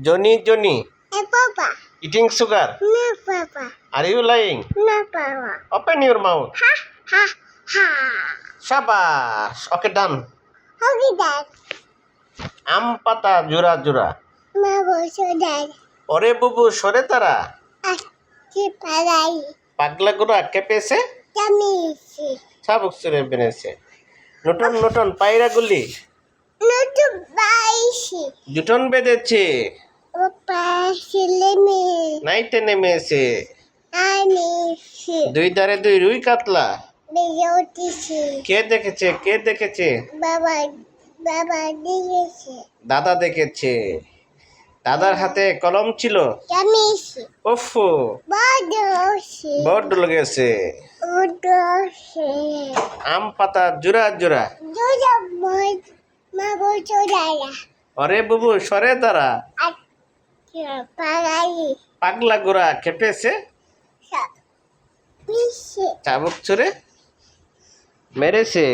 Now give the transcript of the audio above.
Johnny, Papa. eating sugar. No, Papa. Are you lying? No, Papa. Open your mouth. Ha, ha, ha. Shabash. Okay, done. Okay, Dad. আম পাতা জোড়া জোড়া Ma boso, Dad. ওরে বুবু সরে তারা Aki palai. পাগলা গোরা কেঁপেছে Tamisi. চাবুক চুরে বেনেছে নতুন নতুন পায়রাগুলি No to baisi. জুটন বেঁধেছে Opa, silimi. নাইতে নেমেছে Anisi. দুই ধারে দুই রুই কাতলা Biyotisi. কে দেখেছে Baba, Baba, diyesi. দাদা দেখেছে দাদার হাতে কলম ছিল Tamisi. ওফো Badosi. বড্ড লেগেছে Udosi. আম পাতা জোড়া জোড়া Joja boy. Ma boso, Dada. ওরে বুবু সরে তারা Aki palai. পাগলা গোরা খেপেছে Sa. Bisi. চাবুক ছুড়ে মেরেছে